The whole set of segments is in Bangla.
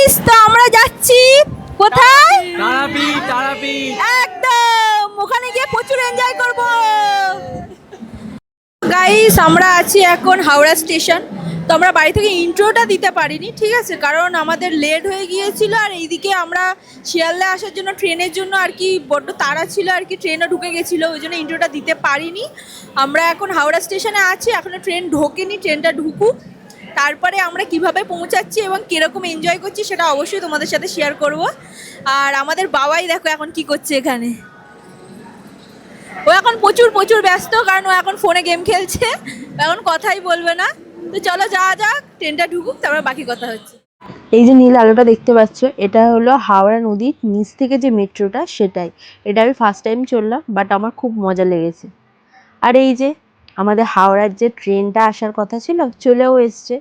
গাইস, তো আমরা যাচ্ছি কোথায়? তারাপীঠ। একদম ওখানে গিয়ে প্রচুর এনজয় করব। গাইস, আমরা আছি এখন হাওড়া স্টেশন। তো আমরা বাড়ি থেকে ইন্ট্রোটা দিতে পারিনি, ঠিক আছে, কারণ আমাদের লেট হয়ে গিয়েছিল। আর এইদিকে আমরা শিয়ালদা আসার জন্য ট্রেনের জন্য আর কি বড্ড তাড়া ছিল আর কি, ট্রেনও ঢুকে গেছিলো, ওই জন্য ইন্ট্রোটা দিতে পারিনি। আমরা এখন হাওড়া স্টেশনে আছি, এখনো ট্রেন ঢোকেনি, ট্রেনটা ঢুকুক তারপরে আমরা কিভাবে পৌঁছাচ্ছি এবং কিরকম এনজয় করছি সেটা অবশ্যই তোমাদের সাথে শেয়ার করব। আর আমাদের বাবাই দেখো এখন কি করছে এখানে। ও এখন প্রচুর প্রচুর ব্যস্ত, কারণ ও এখন ফোনে গেম খেলছে, এখন কথাই বলবে না। তো চলো যাওয়া যাক, ট্রেনটা ঢুকুক, তারপর বাকি কথা হচ্ছে। এই যে নীল আলোটা দেখতে পাচ্ছ, এটা হলো হাওড়া নদীর নিচ থেকে যে মেট্রোটা, সেটাই। এটা আমি ফার্স্ট টাইম চললাম, বাট আমার খুব মজা লেগেছে। আর এই যে আমাদের হাওড়ার যে ট্রেনটা আসার কথা ছিল, চলেও এসছে।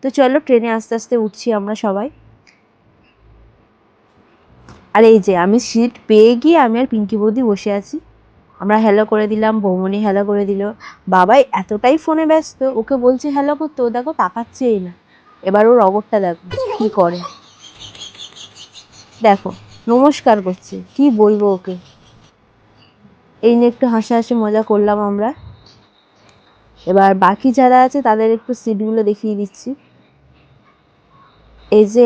তো চলো ট্রেনে আস্তে আস্তে উঠছি আমরা সবাই। আর এই যে আমি সিট পেয়ে গিয়ে আমি আর পিঙ্কি বৌদি বসে আছি। আমরা হ্যালো করে দিলাম, বৌমনি হ্যালো করে দিল। বাবাই এতটাই ফোনে ব্যস্ত, ওকে বলছে হ্যালো করতে, ও দেখো তাকাচ্ছেই না। এবার ওর অগরটা দেখো কি করে, দেখো নমস্কার করছে, কি বলবো ওকে। এই নিয়ে একটু হাসাহাসি মজা করলাম আমরা। এবার বাকি যারা আছে তাদের একটু সিটগুলো দেখিয়ে দিচ্ছি। এই যে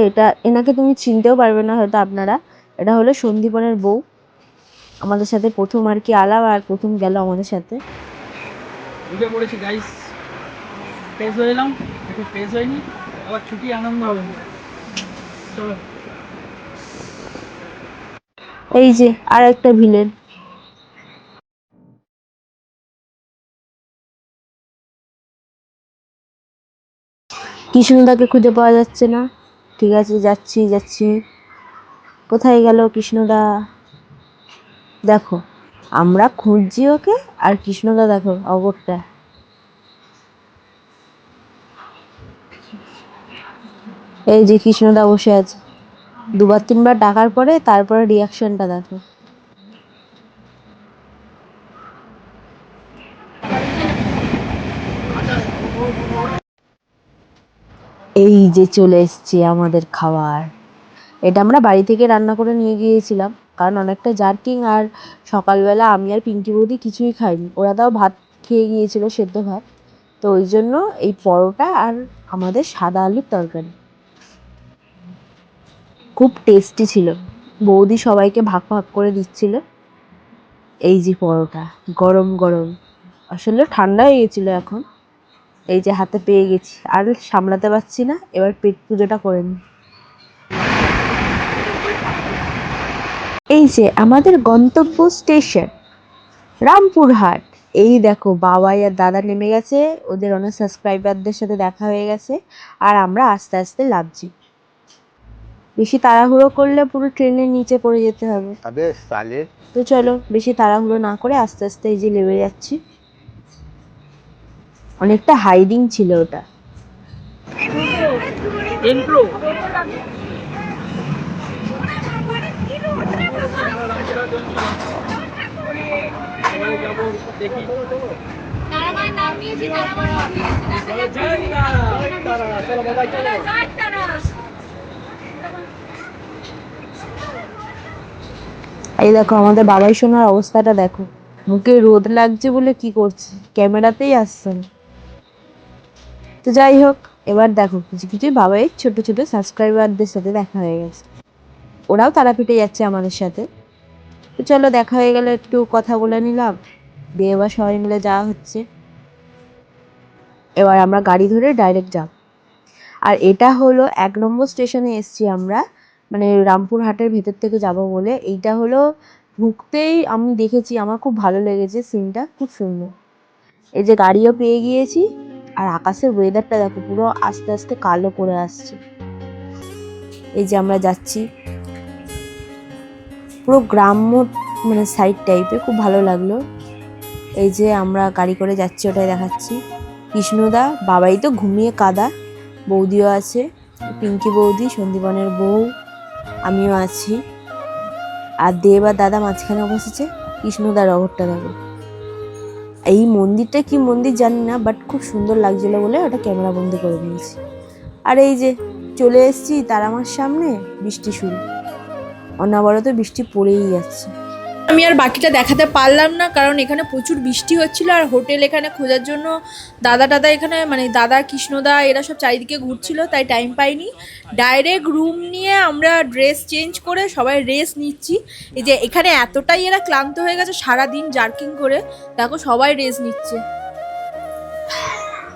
এনাকে তুমি চিনতেও পারবে না হয়তো আপনারা, এটা হলো সন্দীপনের বউ। আমাদের সাথে প্রথম আর কি আলাপ, আর প্রথম গেল আমাদের সাথে। উঠে পড়েছি গাইস, ফ্রেশ হয়ে এলাম, একটু ফ্রেশ হয়নি, আবার ছুটি আনন্দ হবে। চলো। এই যে আর একটা ভিলেন। কৃষ্ণদাকে খুঁজে পাওয়া যাচ্ছে না। ঠিক আছে, যাচ্ছি যাচ্ছি। কোথায় গেল কৃষ্ণদা? দেখো আমরা খুঁজছি ওকে, আর কৃষ্ণদা দেখো অগরটা। এই যে কৃষ্ণদা বসে আছে, দুবার তিনবার ডাকার পরে তারপরে রিয়াকশনটা দেখো। এই যে চলে এসছে আমাদের খাবার। এটা আমরা বাড়ি থেকে রান্না করে নিয়ে গিয়েছিলাম, কারণ অনেকটা জার্কিং। আর সকালবেলা আমি আর পিঙ্কি বৌদি কিছুই খাইনি, ওরা তাও ভাত খেয়ে গিয়েছিল, সেদ্ধ ভাত। তো ওই জন্য এই পরোটা আর আমাদের সাদা আলুর তরকারি খুব টেস্টি ছিল। বৌদি সবাইকে ভাগ ভাগ করে দিচ্ছিল। এই যে পরোটা গরম গরম, আসলে ঠান্ডা হয়ে গেছিলো এখন। এই যে হাতে পেয়ে গেছি, আর সামলাতে পারছি না, এবার পেট পুজোটা করে নিই। এই যে আমাদের গন্তব্য স্টেশন রামপুরহাট। এই দেখো বাবাই আর দাদা নেমে গেছে, ওদের অনেক সাবস্ক্রাইবারদের সাথে দেখা হয়ে গেছে। আর আমরা আস্তে আস্তে লাফছি, বেশি তাড়াহুড়ো করলে পুরো ট্রেনের নিচে পড়ে যেতে হবে। তো চলো বেশি তাড়াহুড়ো না করে আস্তে আস্তে এই যে নেমে যাচ্ছি। অনেকটা হাইডিং ছিল ওটা। ইন্ট্রো। দেখি এই দেখো আমাদের বাবাই সোনার অবস্থাটা দেখো, মুখে রোদ লাগছে বলে কি করছে, ক্যামেরাতেই আসছে না। তো যাই হোক, এবার দেখো কিছু কিছু বাবাই ছোট ছোট সাবস্ক্রাইবারদের সাথে দেখা হয়ে গেছে, ওরাও তারাপীঠে যাচ্ছে আমাদের সাথে। তো চলো দেখা হয়ে গেলে একটু কথা বলে নিলাম, দিয়ে এবার সবাই মিলে যাওয়া হচ্ছে। এবার আমরা গাড়ি ধরে ডাইরেক্ট যাব। আর এটা হলো 1 নম্বর স্টেশনে এসছি আমরা, মানে রামপুরহাটের ভেতর থেকে যাব বলে। এইটা হলো ঢুকতেই আমি দেখেছি, আমার খুব ভালো লেগেছে, সিনটা খুব সুন্দর। এই যে গাড়িও পেয়ে গিয়েছি, আর আকাশের ওয়েদারটা দেখো, পুরো আস্তে আস্তে কালো করে আসছে। এই যে আমরা যাচ্ছি, পুরো গ্রাম্য মানে সাইড টাইপের, খুব ভালো লাগলো। এই যে আমরা গাড়ি করে যাচ্ছি, ওটাই দেখাচ্ছি। কৃষ্ণদা বাবাই তো ঘুমিয়ে কাদা, বৌদিও আছে, পিঙ্কি বৌদি, সন্দীপনের বউ, আমিও আছি। আর দেব আর দাদা মাঝখানে বসেছে। কৃষ্ণদার অঘরটা দেখো। এই মন্দিরটা কি মন্দির জানি না, বাট খুব সুন্দর লাগছিল বলে ওটা ক্যামেরা বন্দি করে নিয়েছি। আর এই যে চলে এসেছি তার আমার সামনে বৃষ্টি শুরু, অনবরত বৃষ্টি পড়েই যাচ্ছে। আমি আর বাকিটা দেখাতে পারলাম না, কারণ এখানে প্রচুর বৃষ্টি হচ্ছিল আর হোটেল এখানে খোঁজার জন্য দাদা এখানে মানে দাদা কৃষ্ণদা এরা সব চারিদিকে ঘুরছিল, তাই টাইম পাইনি। ডাইরেক্ট রুম নিয়ে আমরা ড্রেস চেঞ্জ করে সবাই রেস্ট নিচ্ছি। এই যে এখানে এতটাই এরা ক্লান্ত হয়ে গেছে সারাদিন জার্কিং করে, দেখো সবাই রেস্ট নিচ্ছে।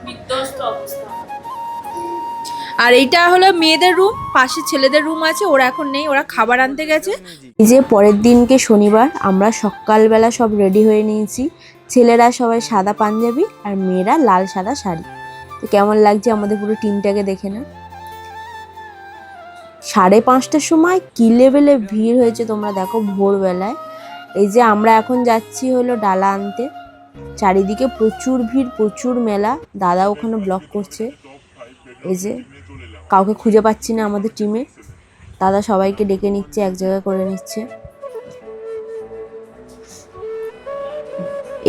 বিধ্বস্ত অবস্থা। আর এইটা হলো মেয়েদের রুম, পাশে ছেলেদের রুম আছে, ওরা এখন নেই, ওরা খাবার আনতে গেছে। এই যে পরের দিনকে শনিবার আমরা সকালবেলা সব রেডি হয়ে নিয়েছি। ছেলেরা সবাই সাদা পাঞ্জাবি আর মেয়েরা লাল সাদা শাড়ি। তো কেমন লাগছে আমাদের পুরো টিমটাকে দেখে না? 5:30টার সময় কি লেভেলে ভিড় হয়েছে তোমরা দেখো ভোরবেলায়। এই যে আমরা এখন যাচ্ছি হলো ডালা আনতে, চারিদিকে প্রচুর ভিড়, প্রচুর মেলা। দাদা ওখানে ব্লগ করছে। এই যে কাউকে খুঁজে পাচ্ছি না আমাদের টিমে, দাদা সবাইকে ডেকে নিচ্ছে, এক জায়গায় করে নিচ্ছে।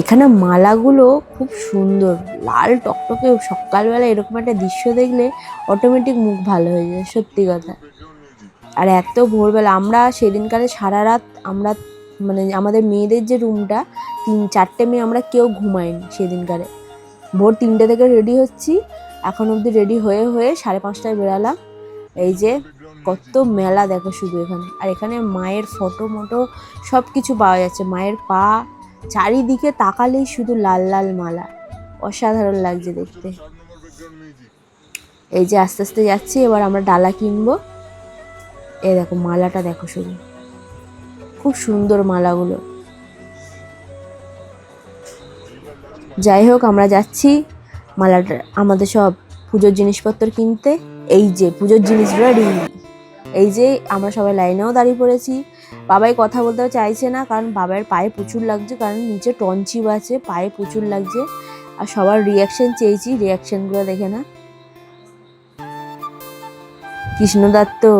এখানে মালাগুলো খুব সুন্দর, লাল টকটকে। সকালবেলা এরকম একটা দৃশ্য দেখলে অটোমেটিক মুখ ভালো হয়ে যায়, সত্যি কথা। আর এত ভোরবেলা আমরা সেদিনকারে সারা রাত আমরা মানে আমাদের মেয়েদের যে রুমটা 3-4টে মেয়ে আমরা কেউ ঘুমাইনি সেদিনকারে। ভোর 3টে থেকে রেডি হচ্ছি, এখন অবধি রেডি হয়ে 5:30টায় বেরালাম। এই যে কত মেলা দেখো শুধু এখানে। আর এখানে মায়ের ফটো মটো সব কিছু পাওয়া যাচ্ছে, মায়ের পা, চারিদিকে তাকালেই শুধু লাল লাল মালা, অসাধারণ লাগছে দেখতে। এই যে আস্তে আস্তে যাচ্ছি, এবার আমরা ডালা কিনবো। এই দেখো মালাটা দেখো শুধু, খুব সুন্দর মালাগুলো। যাই হোক আমরা যাচ্ছি মালাটা আমাদের সব পুজোর জিনিসপত্র কিনতে। এই যে পুজোর জিনিস রেডি। এই যে আমরা সবাই লাইনেও দাঁড়িয়ে পড়েছি। বাবাই কথা বলতে চাইছে না, কারণ বাবার পায়ে প্রচুর লাগছে, কারণ নিচে টনচিপ আছে, পায়ে প্রচুর লাগছে। আর সবার রিয়াকশন চেয়েছি, রিয়াকশনগুলো দেখে না। কৃষ্ণদার তো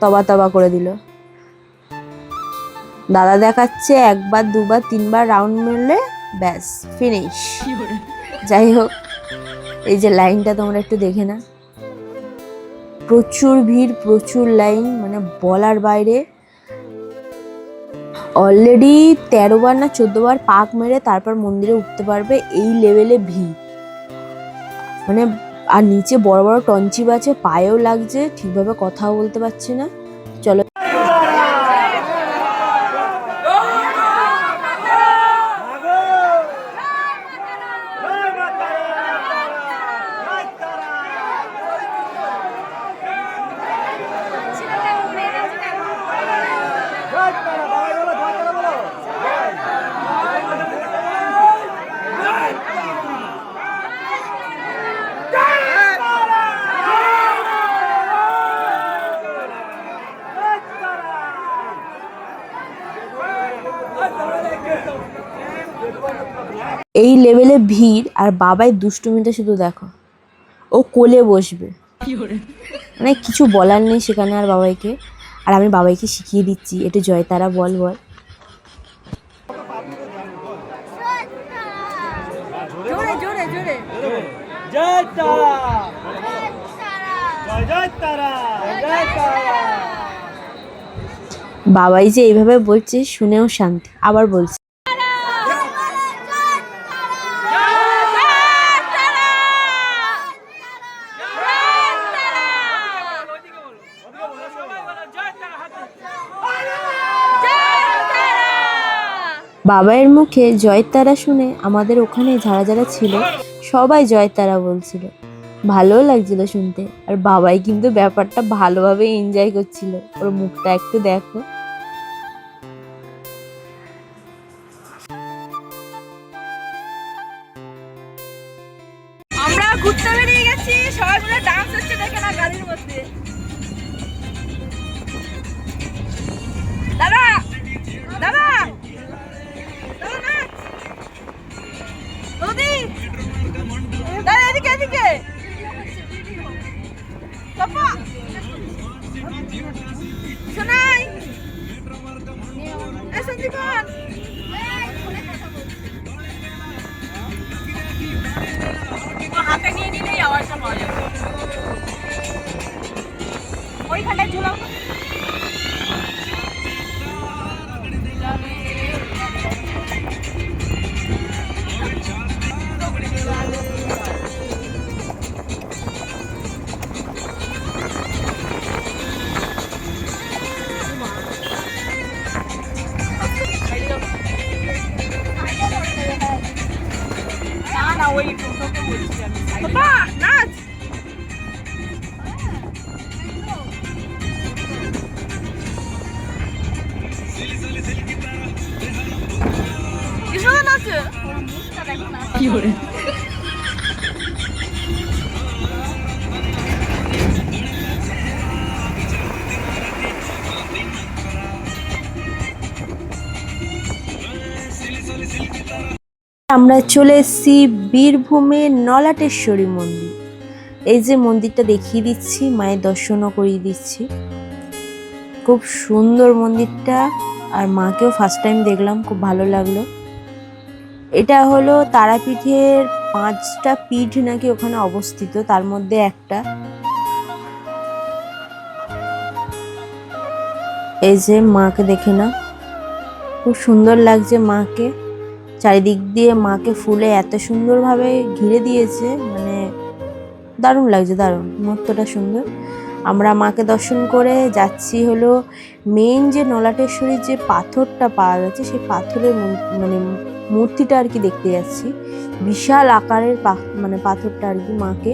তবা তবা করে দিল। দাদা দেখাচ্ছে 1বার 2বার 3বার রাউন্ড মারলে ব্যাস ফিনিশ। যাই হোক এই যে লাইনটা তোমরা একটু দেখে না, প্রচুর ভিড়, প্রচুর লাইন, মানে বলার বাইরে। অলরেডি 13বার না 14বার পাক মেরে তারপর মন্দিরে উঠতে পারবে, এই লেভেলে ভিড়। মানে আর নিচে বড় বড় টনচিপ আছে, পায়েও লাগছে, ঠিকভাবে কথাও বলতে পারছি না। চলো এই লেভেলে ভিড়। আর বাবাই দুষ্টুমিটা শুধু দেখো, ও কোলে বসবে, মানে কিছু বলার নেই সেখানে আর বাবাইকে। আর আমি বাবাইকে শিখিয়ে দিচ্ছি, একটু জয়তারা বল বল। জোরে জোরে জোরে জয় তারা, জয় তারা, জয় তারা। বাবাই যে এইভাবে বলছে শুনেও শান্তি। আবার বলছে বাবাইয়ের মুখে জয়তারা শুনে আমাদের ওখানে যারা যারা ছিল সবাই জয়তারা বলছিল, ভালোও লাগছিল শুনতে। আর বাবাই কিন্তু ব্যাপারটা ভালোভাবে এনজয় করছিল, ওর মুখটা একটু দেখো। আমরা ঘুরতে বেরিয়ে গেছি, সবাই মিলে ডান্স হচ্ছে দেখে না গাড়ির মধ্যে। দাদা দাদা দাদা নাচ, নদী দাদা এদিকে এদিকে পাপা শোনাই ওইখানটায় ঝুলাও। না ওই টোটোকে বলছি আমি। বাহ নাচ। কিসব নাচ? মুখটা দেখো না কি করে। আমরা চলে এসেছি বীরভূমের নলাটেশ্বরী মন্দির। এই যে মন্দিরটা দেখিয়ে দিচ্ছি, মায়ের দর্শনও করিয়ে দিচ্ছি। খুব সুন্দর মন্দিরটা, আর মাকেও ফার্স্ট টাইম দেখলাম, খুব ভালো লাগলো। এটা হলো তারাপীঠের 5টা পীঠ নাকি ওখানে অবস্থিত, তার মধ্যে একটা। এই যে মাকে দেখে না, খুব সুন্দর লাগছে মাকে। চারিদিক দিয়ে মাকে ফুলে এত সুন্দরভাবে ঘিরে দিয়েছে, মানে দারুণ লাগছে, দারুণ, মুহূর্তটা সুন্দর। আমরা মাকে দর্শন করে যাচ্ছি হলো মেইন যে নলাটেশ্বরীর যে পাথরটা পাওয়া গেছে, সেই পাথরের মানে মূর্তিটা আর কি দেখতে যাচ্ছি। বিশাল আকারের মানে পাথরটা আর কি মাকে।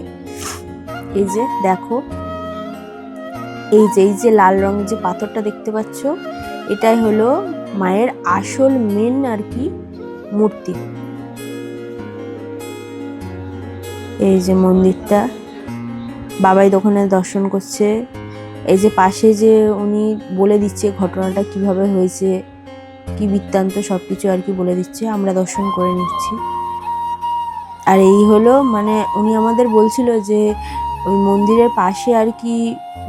এই যে দেখো, এই যে লাল রঙের যে পাথরটা দেখতে পাচ্ছ, এটাই হলো মায়ের আসল মেন আর কি মূর্তি। এই যে মন্দিরটা, বাবাই দোকানে দর্শন করছে। এই যে পাশে যে উনি বলে দিচ্ছে ঘটনাটা কিভাবে হয়েছে, কি বৃত্তান্ত, সবকিছু আর কি বলে দিচ্ছে, আমরা দর্শন করে নিচ্ছি। আর এই হলো মানে উনি আমাদের বলছিল যে ওই মন্দিরের পাশে আর কি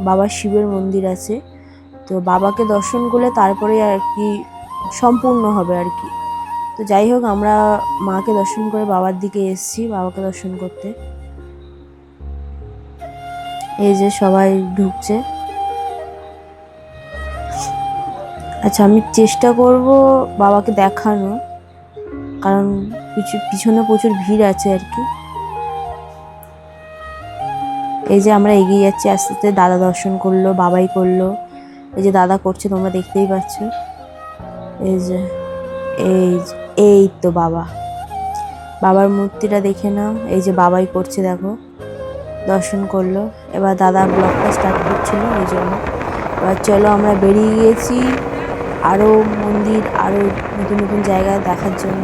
বাবা শিবের মন্দির আছে, তো বাবাকে দর্শন করলে তারপরে আর কি সম্পূর্ণ হবে আর কি। তো যাই হোক, আমরা মাকে দর্শন করে বাবার দিকে এসেছি, বাবাকে দর্শন করতে। এই যে সবাই ঢুকছে। আচ্ছা, আমি চেষ্টা করব বাবাকে দেখানো, কারণ পিছনে প্রচুর ভিড় আছে আর কি। এই যে আমরা এগিয়ে যাচ্ছি আস্তে আস্তে, দাদা দর্শন করলো, বাবাই করলো। এই যে দাদা করছে, তোমরা দেখতেই পাচ্ছ। এই যে এই তো বাবার মূর্তিটা দেখে নাও। এই যে বাবাই করছে, দেখো, দর্শন করলো। এবার দাদা ব্লগটা স্টার্ট করছিল, ওই জন্য। এবার চলো, আমরা বেরিয়ে গিয়েছি আরও মন্দির, আরও নতুন নতুন জায়গা দেখার জন্য।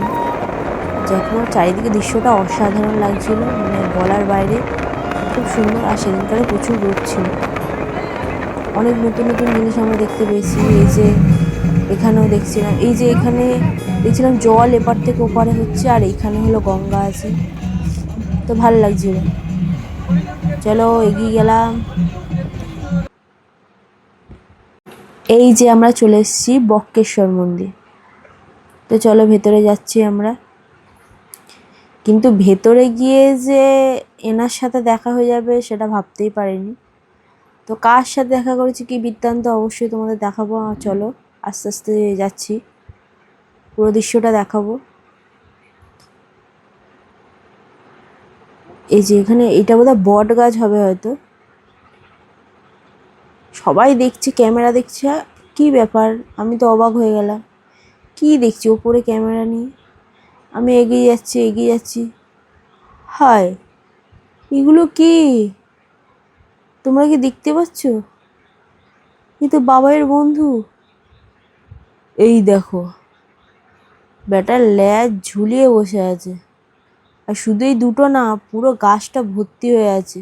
দেখো চারিদিকে দৃশ্যটা অসাধারণ লাগছিল, মানে বলার বাইরে, খুব সুন্দর। আর সেদিনকারে প্রচুর রোদ ছিল, অনেক নতুন নতুন জিনিস আমরা দেখতে পেয়েছি। এই যে এখানেও দেখছিলাম, এই যে এখানে দেখছিলাম জল এপার থেকে ওপারে হচ্ছে, আর এইখানে হলো গঙ্গা আছে, তো ভালো লাগছিল। চলো এগিয়ে গেলাম। এই যে আমরা চলে এসেছি বক্রেশ্বর মন্দির। তো চলো ভেতরে যাচ্ছি আমরা। কিন্তু ভেতরে গিয়ে যে এনার সাথে দেখা হয়ে যাবে সেটা ভাবতেই পারিনি। তো কার সাথে দেখা করেছি, কি বৃত্তান্ত, অবশ্যই তোমাদের দেখাবো। চলো আস্তে আস্তে যাচ্ছি, পুরো দৃশ্যটা দেখাবো। এই যে এখানে, এটা বোধহয় বট গাছ হবে হয়তো। সবাই দেখছে, ক্যামেরা দেখছে, কি ব্যাপার, আমি তো অবাক হয়ে গেলাম। কি দেখছি ওপরে ক্যামেরা নিয়ে, আমি এগিয়ে যাচ্ছি। হায়, এগুলো কি, তোমরা কি দেখতে পাচ্ছ? এ তো বাবাইয়ের বন্ধু। এই দেখো, ব্যাটার ল্যাজ ঝুলিয়ে বসে আছে। আর শুধু এই দুটো না, পুরো গাছটা ভর্তি হয়ে আছে।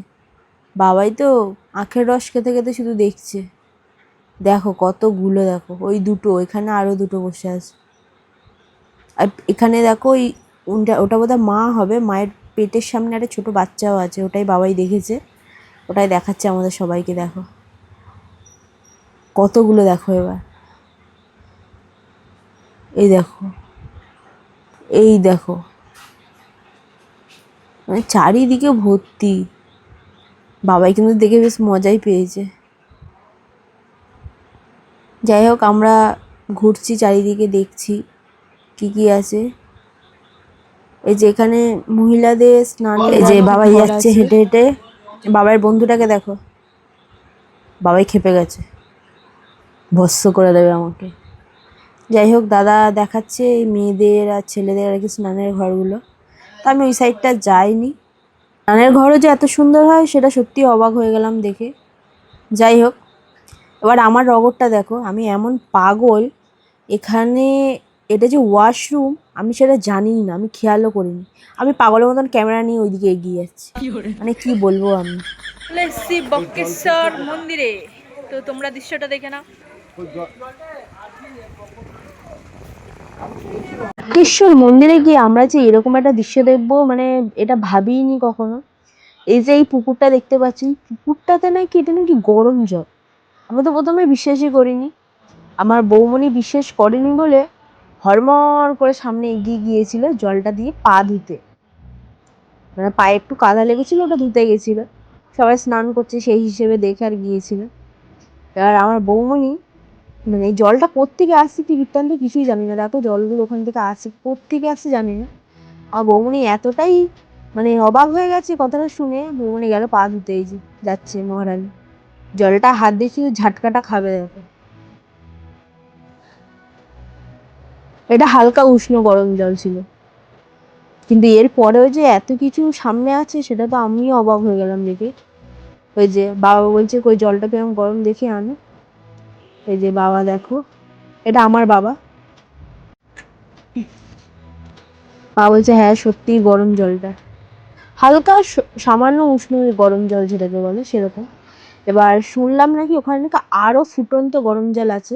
বাবাই তো আখের রস খেতে খেতে শুধু দেখছে। দেখো কতগুলো, দেখো ওই দুটো, এখানে আরও দুটো বসে আছে। আর এখানে দেখো ওটা বোধহয় মা হবে, মায়ের পেটের সামনে একটা ছোটো বাচ্চাও আছে, ওটাই বাবাই দেখেছে, ওটাই দেখাচ্ছে আমাদের সবাইকে। দেখো কতগুলো, দেখো এবার, এই দেখো মানে চারিদিকে ভর্তি। বাবাই কিন্তু দেখে বেশ মজাই পেয়েছে। যাই হোক, আমরা ঘুরছি, চারিদিকে দেখছি কি কি আছে। এই যে এখানে মহিলাদের স্নান, এই যে বাবাই যাচ্ছে হেঁটে হেঁটে। বাবার বন্ধুটাকে দেখো, বাবাই খেপে গেছে, ভস্ম করে দেবে আমাকে। যাই হোক, দাদা দেখাচ্ছে এই মেয়েদের আর ছেলেদের আর কি স্নানের ঘরগুলো। তা আমি ওই সাইডটা যাইনি। স্নানের ঘরও যে এত সুন্দর হয় সেটা সত্যি অবাক হয়ে গেলাম দেখে। যাই হোক, এবার আমার রগরটা দেখো, আমি এমন পাগল, এখানে এটা যে ওয়াশরুম আমি সেটা জানিই না, আমি খেয়ালও করিনি। আমি পাগলের মতন ক্যামেরা নিয়ে ওইদিকে এগিয়ে যাচ্ছি, মানে কি বলবো আমি। চলে এসছি বক্রেশ্বর মন্দিরে, তো তোমরা দৃশ্যটা দেখে নাও। বক্রেশ্বর মন্দিরে গিয়ে আমরা যে এরকম একটা দৃশ্য দেখবো, মানে এটা ভাবিনি কখনো। এই যে এই পুকুরটা দেখতে পাচ্ছি, পুকুরটাতে নাকি এটা নাকি গরম জল। আমি তো প্রথমে বিশ্বাসই করিনি। আমার বৌমনি বিশ্বাস করেনি বলে হড়মড় করে সামনে এগিয়ে গিয়েছিল জলটা দিয়ে পা ধুতে। মানে পায়ে একটু কাদা লেগেছিল, ওটা ধুতে গেছিল। সবাই স্নান করছে সেই হিসেবে দেখে আর গিয়েছিল। এবার আমার বৌমনি, মানে এই জলটা কোত্থেকে আসছে কি বৃত্তান্ত কিছুই জানি না, দেখো জলগুলো ওখান থেকে আসছে, কোত্থেকে আসছে জানি না। আমার বৌমনি এতটাই মানে অবাক হয়ে গেছে কথাটা শুনে, বৌমনি গেল পা ধুতে। এই যে যাচ্ছে মহারানী, জলটা হাত দিয়ে শুধু ঝাটকাটা খাবে দেখো। এটা হালকা উষ্ণ গরম জল ছিল, কিন্তু এর পরেও যে এত কিছু সামনে আছে সেটা তো আমিও অবাক হয়ে গেলাম দেখে। ওই যে বাবা বলছে কই জলটা কেমন গরম দেখে আনো। এই যে বাবা দেখো, এটা আমার বাবা। বাবা বলছে হ্যাঁ সত্যি গরম জলটা, হালকা সামান্য উষ্ণ গরম জল যেটাকে বলে সেরকম। এবার শুনলাম নাকি ওখানে নাকি আরো ফুটন্ত গরম জল আছে,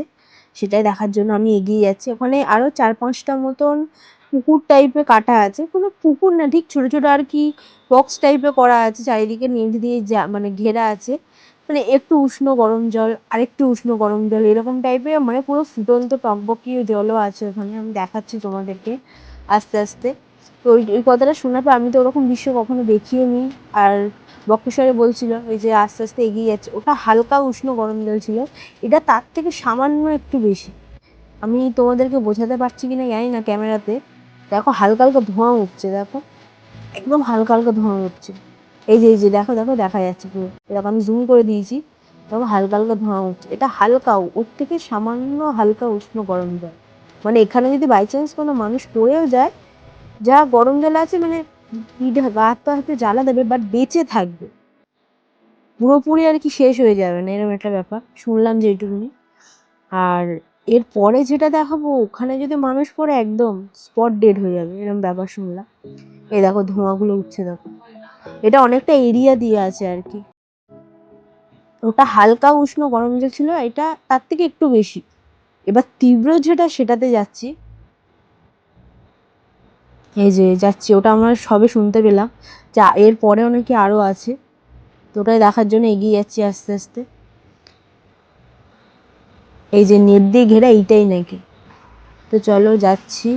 সেটাই দেখার জন্য আমি এগিয়ে যাচ্ছি। ওখানে আরো 4-5টা মতন পুকুর টাইপের কাটা আছে, কোনো পুকুর না ঠিক, ছোট ছোট আর কি বক্স টাইপের করা আছে, চারিদিকে নেট দিয়ে মানে ঘেরা আছে। মানে একটু উষ্ণ গরম জল, আরেকটু উষ্ণ গরম জল, এরকম টাইপের, মানে পুরো ফুটন্ত টকবকীয় জলও আছে ওখানে। আমি দেখাচ্ছি তোমাদেরকে আস্তে আস্তে। তো ওই ওই কথাটা শোনার পর, আমি তো ওরকম দৃশ্য কখনো দেখিও নি। আর বক্রেশ্বরে বলছিল ওই যে আস্তে আস্তে এগিয়ে যাচ্ছে, ওটা হালকা উষ্ণ গরম জল ছিল, এটা তার থেকে সামান্য একটু বেশি। আমি তোমাদেরকে বোঝাতে পারছি কিনা জানি না ক্যামেরাতে। দেখো হালকা হালকা ধোঁয়া উঠছে, দেখো একদম হালকা হালকা ধোঁয়া উঠছে। এই যে দেখো দেখো দেখা যাচ্ছে পুরো, এরকম আমি জুম করে দিয়েছি, দেখো হালকা হালকা ধোঁয়া উঠছে। এটা হালকা, ওর থেকে সামান্য হালকা উষ্ণ গরম জল। মানে এখানে যদি বাই চান্স কোনো মানুষ পড়েও যায়, যা গরম জল আছে মানে পিঠে গা হাত পা হাতে জ্বালা দেবে, বাট বেঁচে থাকবে, পুরোপুরি আর কি শেষ হয়ে যাবে না, এরকম একটা ব্যাপার শুনলাম যেটুকুনি। আর এর পরে যেটা দেখাবো, ওখানে যদি মানুষ পড়ে একদম স্পট ডেড হয়ে যাবে, এরকম ব্যাপার শুনলাম। এই দেখো ধোঁয়াগুলো উঠছে দেখো, এটা অনেকটা এরিয়া দিয়ে আছে আর কি। ওটা হালকা উষ্ণ গরম জল ছিল, এটা তার থেকে একটু বেশি। এবার তীব্র যেটা সেটাতে যাচ্ছি, এই যে যাচ্ছি, ওটা আমরা সবে শুনতে পেলাম, যা এর পরেও নাকি আরো আছে। তো ওটাই দেখার জন্য এগিয়ে যাচ্ছি আস্তে আস্তে। এই যে নেট দিয়ে ঘেরা এইটাই নাকি, তো চলো যাচ্ছি।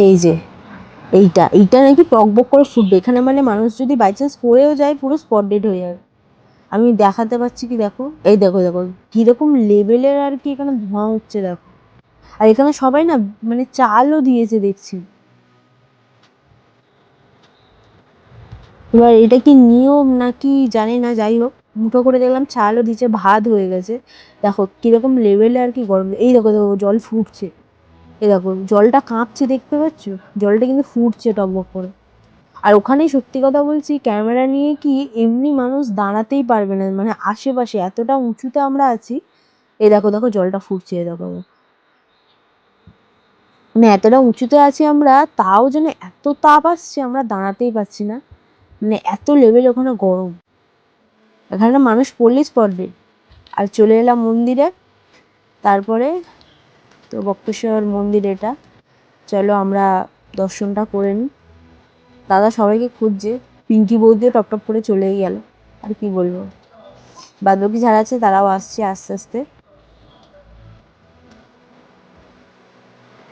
এই যে এইটা এইটা নাকি টকবক করে ফুটবে এখানে, মানে মানুষ যদি বাই চান্স পড়েও যায় পুরো স্পট ডেড হয়ে যাবে। আমি দেখাতে পাচ্ছি কি দেখো, এই দেখো দেখো কিরকম লেভেলের আর কি এখানে ধোঁয়া উঠছে দেখো। আর এখানে সবাই না মানে চালও দিয়েছে দেখছি। এবার এটা কি নিয়ম নাকি জানি না, যাই হোক মুঠো করে দেখলাম চালও দিচ্ছে, ভাত হয়ে গেছে। দেখো কিরকম লেভেলে আর কি গরম, এই দেখো দেখো জল ফুটছে, এই দেখো জলটা কাঁপছে দেখতে পাচ্ছ, জলটা কিন্তু ফুটছে টকবক করে। আর ওখানেই সত্যি কথা বলছি, ক্যামেরা নিয়ে কি এমনি মানুষ দাঁড়াতেই পারবে না, মানে আশেপাশে এতটা উঁচুতে আমরা আছি। এই দেখো দেখো জলটা ফুটছে, এই দেখো, মানে এতটা উঁচুতে আছি আমরা, তাও যেন এত তাপ আসছে, আমরা দাঁড়াতেই পারছি না, মানে এত লেভেল ওখানে গরম। এখানে মানুষ পড়লেই স্পট ডেড। আর চলে এলাম মন্দিরে, তারপরে তো বক্রেশ্বর মন্দির এটা, চলো আমরা দর্শনটা করে নিই। দাদা সবাইকে খুঁজছে, পিঙ্কি বৌদিও টপ টপ করে চলেই গেল, আর কি বলবো। বাদবাকি যারা আছে তারাও আসছে আস্তে আস্তে।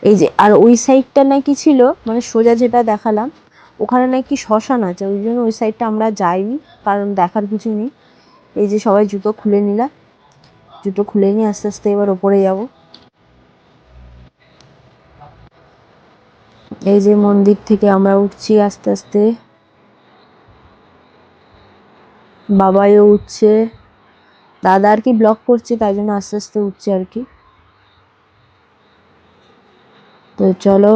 এই যে আর ওই সাইডটা নাকি ছিল, মানে সোজা যেটা দেখালাম, ওখানে নাকি শ্মশান আছে, ওই জন্য ওই সাইডটা আমরা যাইনি, কারণ দেখার কিছু নেই। এই যে সবাই জুতো খুলে নিলাম, জুতো খুলে নিয়ে আস্তে আস্তে এবার ওপরে যাব। এই যে মন্দির থেকে আমরা উঠছি আস্তে আস্তে, বাবাইও উঠছে, দাদা আর কি ব্লগ করছে তাই জন্য আস্তে আস্তে উঠছে আর কি। তো চলো,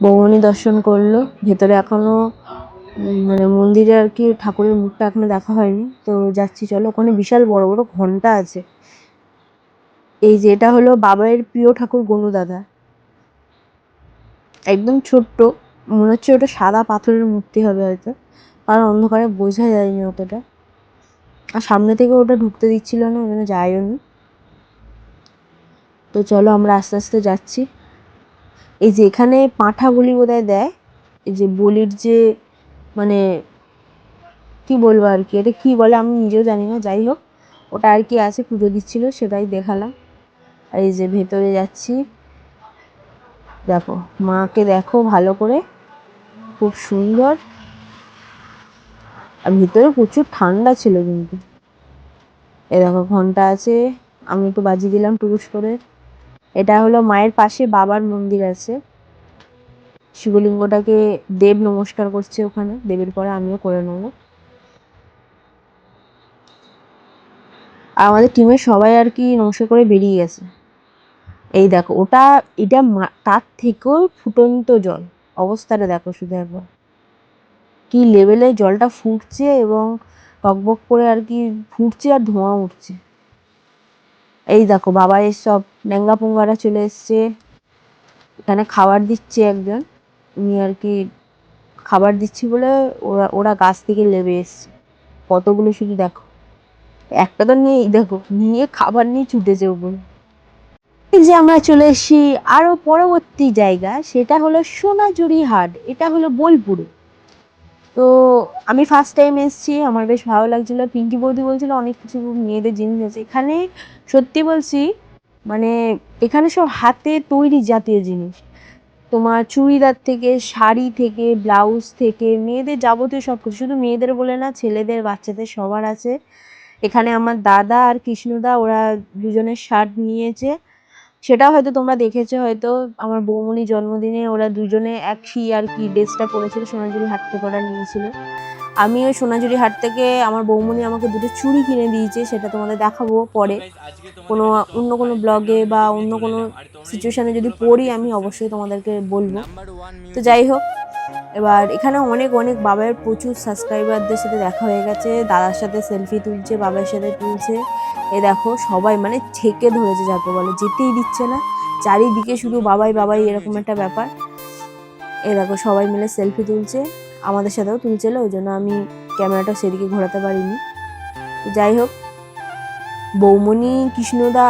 বৌমনি দর্শন করলো, ভেতরে এখনো মানে মন্দিরে আর কি ঠাকুরের মুখটা এখনো দেখা হয়নি। তো যাচ্ছি, চলো। ওখানে বিশাল বড় বড় ঘন্টা আছে। এই যে এটা হলো বাবাইয়ের প্রিয় ঠাকুর গনু দাদা, একদম ছোট্ট, মনে হচ্ছে ওটা সাদা পাথরের মূর্তি হবে হয়তো, কারণ অন্ধকারে বোঝা যায়নি অতটা। আর সামনে থেকে ওটা ঢুকতে দিচ্ছিল না, ওই জন্য যাইও নি। তো চলো আমরা আস্তে আস্তে যাচ্ছি। এই যে এখানে পাঁঠা বলি বোধহয় দেয়, এই যে বলির যে মানে কি বলবো আর কি, এটা কি বলে আমি নিজেও জানি না, যাই হোক ওটা আর কি আছে, পুজো দিচ্ছিল সেটাই দেখালাম। আর এই যে ভেতরে যাচ্ছি, দেখো মাকে দেখো ভালো করে, খুব সুন্দর। আর ভিতরে প্রচুর ঠান্ডা ছিল কিন্তু। এ দেখো ঘন্টা আছে, আমি একটু বাজিয়ে দিলাম টুকুস করে। এটা হলো মায়ের পাশে বাবার মন্দির আছে, শিবলিঙ্গটাকে দেব নমস্কার করছে ওখানে, দেবের পরে আমিও করে নেবো। আর আমাদের টিমের সবাই আর কি নমস্কার করে বেরিয়ে গেছে। এই দেখো ওটা, এটা তার থেকেও ফুটন্ত জল, অবস্থাটা দেখো শুধু একবার, কি লেভেলে জলটা ফুটছে এবং টকবক করে আর কি ফুটছে আর ধোঁয়া উঠছে। এই দেখো বাবা সব ন্যাঙ্গা পুঙ্গারা চলে এসছে, এখানে খাবার দিচ্ছে একজন, উনি আর কি খাবার দিচ্ছি বলে ওরা ওরা গাছ থেকে নেমে এসছে কতগুলো, শুধু দেখো একটা তো নিয়ে দেখো নিয়ে খাবার নিয়ে ছুটেছে উপরে। এই যে আমরা চলে এসেছি আরো পরবর্তী জায়গা, সেটা হলো সোনাঝুরি হাট, এটা হলো বোলপুরে। তো আমি ফার্স্ট টাইম এসেছি, আমার বেশ ভালো লাগছিল। পিঙ্কি বৌদি বলছিল অনেক কিছু মেয়েদের জিনিস আছে এখানে, সত্যি বলছি মানে এখানে সব হাতে তৈরি জাতীয় জিনিস, তোমার চুড়িদার থেকে শাড়ি থেকে ব্লাউজ থেকে মেয়েদের যাবতীয় সব কিছু, শুধু মেয়েদের বলে না, ছেলেদের বাচ্চাদের সবার আছে এখানে। আমার দাদা আর কৃষ্ণদা ওরা দুজনের শার্ট নিয়েছে, সেটা হয়তো তোমরা দেখেছো হয়তো, আমার বৌমনির জন্মদিনে ওরা দুজনে একই আর কি ড্রেসটা পরেছিল, সোনাঝুরি হাট থেকে ওরা নিয়েছিল। আমি ওই সোনাঝুরি হাট থেকে আমার বৌমনি আমাকে দুটো চুড়ি কিনে দিয়েছে, সেটা তোমাদের দেখাবো পরে কোনো অন্য কোনো ব্লগে বা অন্য কোনো সিচুয়েশানে যদি পড়ি আমি অবশ্যই তোমাদেরকে বলবো। তো যাই হোক, এবার এখানে অনেক অনেক বাবার প্রচুর সাবস্ক্রাইবারদের সাথে দেখা হয়ে গেছে, দাদার সাথে সেলফি তুলছে, বাবার সাথে তুলছে। এ দেখো সবাই মানে ঠেকে ধরেছে যাকে বলে, যেতেই দিচ্ছে না, চারিদিকে শুধু বাবাই বাবাই এরকম একটা ব্যাপার। এ দেখো সবাই মিলে সেলফি তুলছে, আমাদের সাথেও তুলছিল, ওই জন্য আমি ক্যামেরাটা সেদিকে ঘোরাতে পারিনি। যাই হোক, বৌমনি কৃষ্ণদা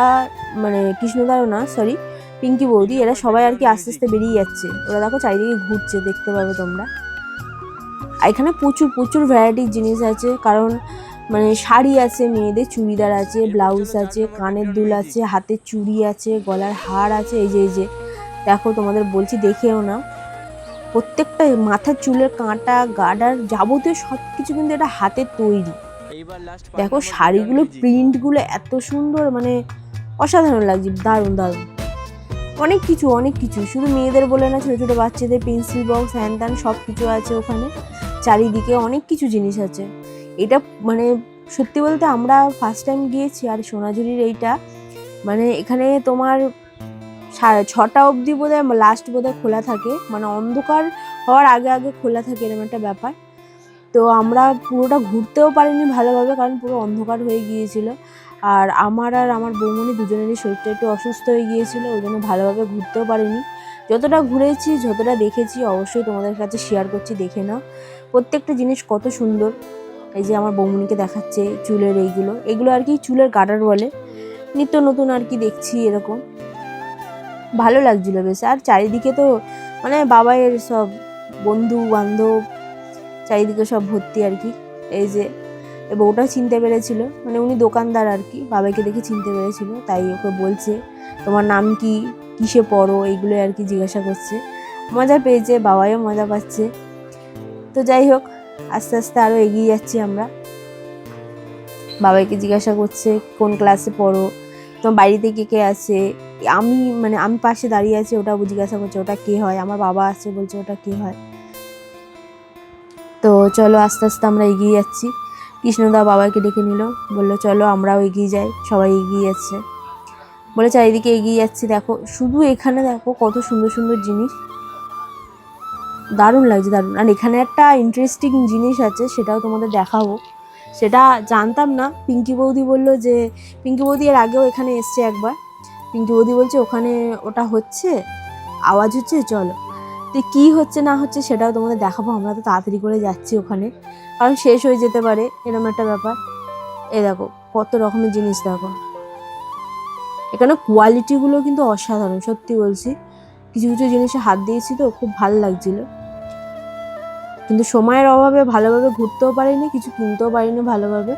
মানে কৃষ্ণদাও না সরি পিঙ্কি বৌদি, এরা সবাই আর কি আস্তে আস্তে বেরিয়ে যাচ্ছে। ওরা দেখো চারিদিকে ঘুরছে, দেখতে পাবে তোমরা। আর এখানে প্রচুর প্রচুর ভ্যারাইটির জিনিস আছে, কারণ মানে শাড়ি আছে, মেয়েদের চুড়িদার আছে, ব্লাউজ আছে, কানের দুল আছে, হাতের চুড়ি আছে, গলার হার আছে। এই যে দেখো তোমাদের বলছি দেখেও না, প্রত্যেকটা মাথার চুলের কাঁটা গার্ডার যাবতীয় সব কিছু কিন্তু এটা হাতের তৈরি। দেখো শাড়িগুলো প্রিন্টগুলো এত সুন্দর, মানে অসাধারণ লাগছে, দারুণ দারুণ। অনেক কিছু অনেক কিছু, শুধু মেয়েদের বলে না, ছোটো ছোটো বাচ্চাদের পেন্সিল বক্স হ্যান ত্যান সব কিছু আছে ওখানে, চারিদিকে অনেক কিছু জিনিস আছে। এটা মানে সত্যি বলতে আমরা ফার্স্ট টাইম গিয়েছি, আর সোনাঝুরির এইটা মানে এখানে তোমার 6টা অবধি বোধহয় লাস্ট বোধহয় খোলা থাকে, মানে অন্ধকার হওয়ার আগে আগে খোলা থাকে, এরকম একটা ব্যাপার। তো আমরা পুরোটা ঘুরতেও পারিনি ভালোভাবে, কারণ পুরো অন্ধকার হয়ে গিয়েছিল। আর আমার বৌমনি দুজনেরই শরীরটা একটু অসুস্থ হয়ে গিয়েছিল, ওই জন্য ভালোভাবে ঘুরতেও পারিনি। যতটা ঘুরেছি যতটা দেখেছি অবশ্যই তোমাদের কাছে শেয়ার করছি, দেখে নাও প্রত্যেকটা জিনিস কত সুন্দর। এই যে আমার বৌমনিকে দেখাচ্ছে চুলের এগুলো আর কি চুলের গার্ডার বলে, নিত্য নতুন আর কি দেখছি এরকম, ভালো লাগছিল বেশ। আর চারিদিকে তো মানে বাবাইয়ের সব বন্ধু বান্ধব চারিদিকে সব ভর্তি আর কি। এই যে বউটাও চিনতে পেরেছিল, মানে উনি দোকানদার আর কি, বাবাইকে দেখে চিনতে পেরেছিল, তাই ওকে বলছে তোমার নাম কি, কিসে পড়ো, এইগুলো আর কি জিজ্ঞাসা করছে। মজা পেয়েছে, বাবাইও মজা পাচ্ছে। তো যাই হোক, আস্তে আস্তে আরও এগিয়ে যাচ্ছি আমরা। বাবাইকে জিজ্ঞাসা করছে কোন ক্লাসে পড়ো, তোমার বাড়িতে কে কে আছে। আমি পাশে দাঁড়িয়ে আছি, ওটা জিজ্ঞাসা করছে ওটা কে হয়। আমার বাবা আসছে, বলছে ওটা কে হয়। তো চলো আস্তে আস্তে আমরা এগিয়ে যাচ্ছি। কৃষ্ণদা বাবাকে ডেকে নিল, বললো চলো আমরাও এগিয়ে যাই। সবাই এগিয়ে যাচ্ছে বলে চারিদিকে এগিয়ে যাচ্ছি। দেখো শুধু এখানে দেখো কত সুন্দর সুন্দর জিনিস, দারুণ লাগছে দারুণ। আর এখানে একটা ইন্টারেস্টিং জিনিস আছে, সেটাও তোমাদের দেখাবো। সেটা জানতাম না, পিঙ্কি বৌদি বললো যে, পিঙ্কি বৌদি এর আগেও এখানে এসছে একবার। পিঙ্কি বৌদি বলছে ওখানে ওটা হচ্ছে, আওয়াজ হচ্ছে, চলো। তো কী হচ্ছে না হচ্ছে সেটাও তোমাদের দেখাবো। আমরা তো তাড়াতাড়ি করে যাচ্ছি ওখানে, কারণ শেষ হয়ে যেতে পারে, এরকম একটা ব্যাপার। এই দেখো কত রকমের জিনিস দেখো, এখানে কোয়ালিটিগুলো কিন্তু অসাধারণ, সত্যি বলছি। কিছু কিছু জিনিসে হাত দিয়েছি তো খুব ভালো লাগছিলো, কিন্তু সময়ের অভাবে ভালোভাবে ঘুরতেও পারিনি, কিছু কিনতেও পারিনি ভালোভাবে।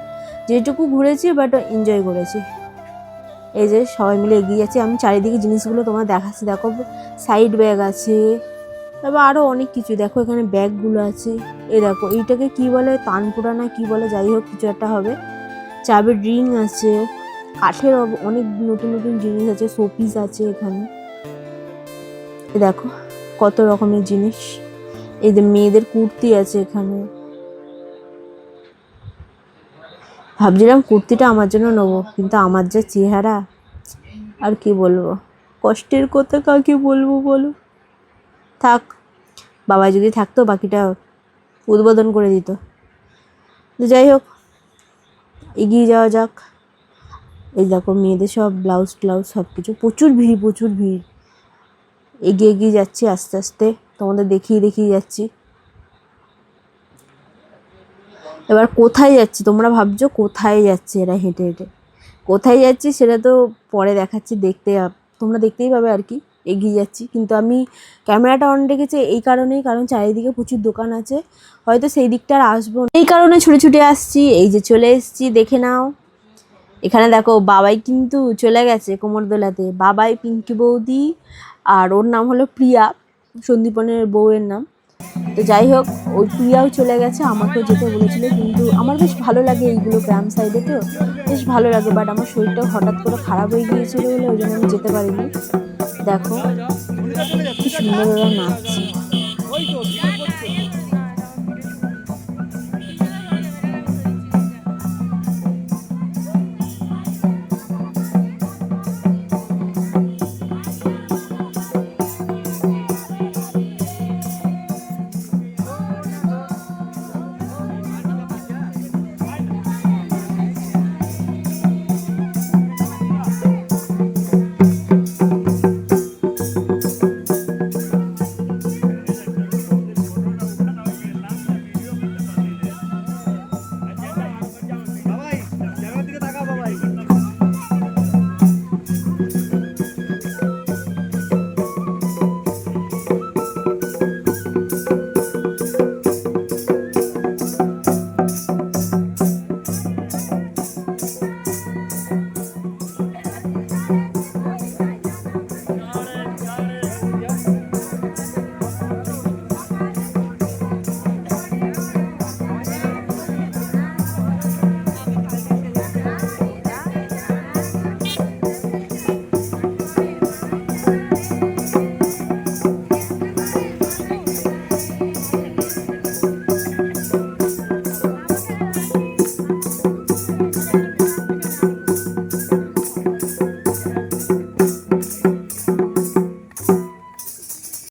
যেটুকু ঘুরেছি বাট এনজয় করেছি। এই যে সবাই মিলে এগিয়ে যাচ্ছি, আমি চারিদিকে জিনিসগুলো তোমার দেখাচ্ছি। দেখো সাইড ব্যাগ আছে, তারপর আরও অনেক কিছু। দেখো এখানে ব্যাগগুলো আছে। এই দেখো এইটাকে কি বলে, তানপুরা না কি বলে, যাই হোক কিছু একটা হবে। চাবির রিং আছে, কাঠের অনেক নতুন নতুন জিনিস আছে, শোপিস আছে এখানে। দেখো কত রকমের জিনিস। এই যে মেয়েদের কুর্তি আছে এখানে। ভাবছিলাম কুর্তিটা আমার জন্য নেবো, কিন্তু আমার যা চেহারা, আর কি বলবো, কষ্টের কথা কাকে বলবো বলো। থাক, বাবা যদি থাকতো বাকিটা উদ্বোধন করে দিত। তো যাই হোক, এগিয়ে যাওয়া যাক। এই দেখো মেয়েদের সব ব্লাউজ ট্লাউজ সব কিছু, প্রচুর ভিড় প্রচুর ভিড়। এগিয়ে এগিয়ে যাচ্ছি আস্তে আস্তে, তোমাদের দেখিয়ে দেখিয়ে যাচ্ছি। এবার কোথায় যাচ্ছি তোমরা ভাবছো, কোথায় যাচ্ছে এরা হেঁটে হেঁটে, কোথায় যাচ্ছি সেটা তো পরে দেখাচ্ছি, তোমরা দেখতেই পাবে আর কি। এগিয়ে যাচ্ছি, কিন্তু আমি ক্যামেরাটা অন রেখেছি এই কারণেই, কারণ চারিদিকে প্রচুর দোকান আছে, হয়তো সেই দিকটা আর আসবো না, এই কারণে ছুটে ছুটে আসছি। এই যে চলে এসেছি, দেখে নাও। এখানে দেখো বাবাই কিন্তু চলে গেছে কোমর দোলাতে, বাবাই, পিঙ্কি বৌদি, আর ওর নাম হলো প্রিয়া, সন্দীপনের বউয়ের নাম। তো যাই হোক, ওই প্রিয়াও চলে গেছে, আমাকেও যেতে বলেছিল, কিন্তু আমার বেশ ভালো লাগে এইগুলো, গ্রাম সাইডে তো বেশ ভালো লাগে। বাট আমার শরীরটাও হঠাৎ করে খারাপ হয়ে গিয়েছিল বলে ওই জন্য আমি যেতে পারিনি। দেখো কি সুন্দর ওরা নাচছে।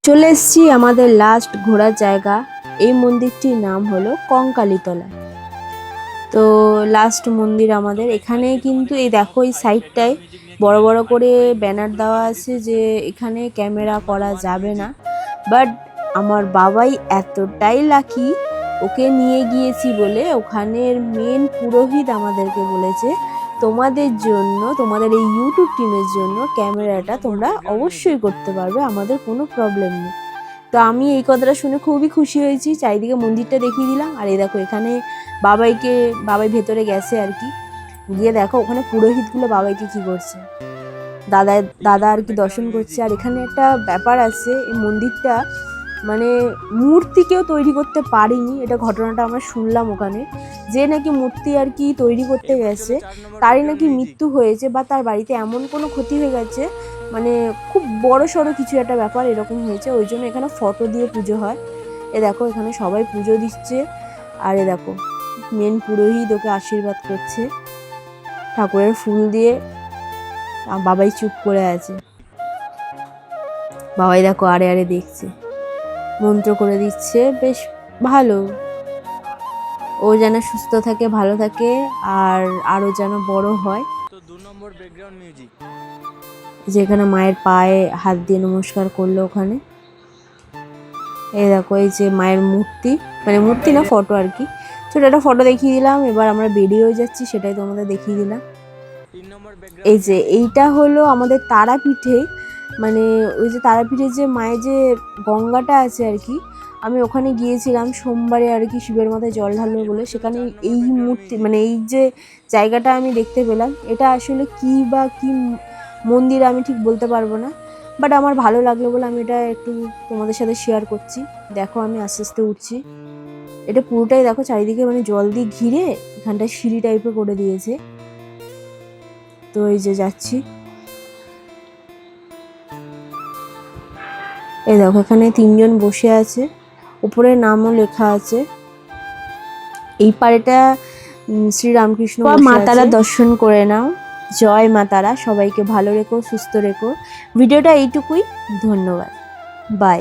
চলে এসেছি আমাদের লাস্ট ঘোরার জায়গা। এই মন্দিরটির নাম হলো কঙ্কালীতলা। তো লাস্ট মন্দির আমাদের এখানে, কিন্তু এই দেখো এই সাইডটায় বড় বড় করে ব্যানার দেওয়া আছে যে এখানে ক্যামেরা করা যাবে না। বাট আমার বাবাই এতটাই লাকি, ওকে নিয়ে গিয়েছি বলে ওখানের মেন পুরোহিত আমাদেরকে বলেছে তোমাদের জন্য, তোমাদের এই ইউটিউব টিমের জন্য ক্যামেরাটা তোমরা অবশ্যই করতে পারবে, আমাদের কোনো প্রবলেম নেই। তো আমি এই কথাটা শুনে খুবই খুশি হয়েছি। চারিদিকে মন্দিরটা দেখিয়ে দিলাম। আর এই দেখো এখানে বাবাই ভেতরে গেছে আর কি, গিয়ে দেখো ওখানে পুরোহিতগুলো বাবাইকে কি করছে, দাদা আর কি দর্শন করছে। আর এখানে একটা ব্যাপার আছে, এই মন্দিরটা মানে মূর্তি কেউ তৈরি করতে পারেনি, এটা ঘটনাটা আমরা শুনলাম ওখানে, যে নাকি মূর্তি আর কি তৈরি করতে গেছে তারই নাকি মৃত্যু হয়েছে বা তার বাড়িতে এমন কোনো ক্ষতি হয়ে গেছে, মানে খুব বড় সড়ো কিছু একটা ব্যাপার এরকম হয়েছে, ওই জন্য এখানে ফটো দিয়ে পুজো হয়। এ দেখো এখানে সবাই পুজো দিচ্ছে, আর এ দেখো মেন পুরোহিত ওকে আশীর্বাদ করছে ঠাকুরের ফুল দিয়ে। বাবাই চুপ করে আছে, বাবাই দেখো আরে আরে দেখছে, মন্ত্র করে দিচ্ছে, বেশ ভালো। ও যেন সুস্থ থাকে, ভালো থাকে, আর আরো যেন বড় হয়। তো 2 নম্বর ব্যাকগ্রাউন্ড মিউজিক। যেখানে মায়ের পায়ে হাত দিয়ে নমস্কার করলো ওখানে। এই দেখো এই যে মায়ের মূর্তি, মানে মূর্তি না ফটো আর কি, ছোট একটা ফটো দেখিয়ে দিলাম। এবার আমরা বেরিয়ে যাচ্ছি, সেটাই তোমাদের দেখিয়ে দিলাম। 3 নম্বর এই যে এইটা হলো আমাদের তারাপীঠে, মানে ওই যে তারাপীঠে যে মায়ের যে গঙ্গাটা আছে আর কি, আমি ওখানে গিয়েছিলাম সোমবারে আর কি, শিবের মাথায় জল ঢালবো বলে। সেখানে এই মূর্তি, মানে এই যে জায়গাটা আমি দেখতে পেলাম, এটা আসলে কি বা কি মন্দির আমি ঠিক বলতে পারবো না, বাট আমার ভালো লাগলো বলে আমি এটা একটু তোমাদের সাথে শেয়ার করছি। দেখো আমি আস্তে আস্তে উঠছি, এটা পুরোটাই দেখো চারিদিকে মানে জল দিয়ে ঘিরে এখানটায় সিঁড়ি টাইপের করে দিয়েছে। তো এই যে যাচ্ছি, এই দেখো এখানে 3 জন বসে আছে, উপরে নামও লেখা আছে। এই পারেটা শ্রীরামকৃষ্ণ মা তারা দর্শন করে নাও। জয় মা তারা, সবাইকে ভালো রেখো, সুস্থ রেখো। ভিডিওটা এইটুকুই, ধন্যবাদ, বাই।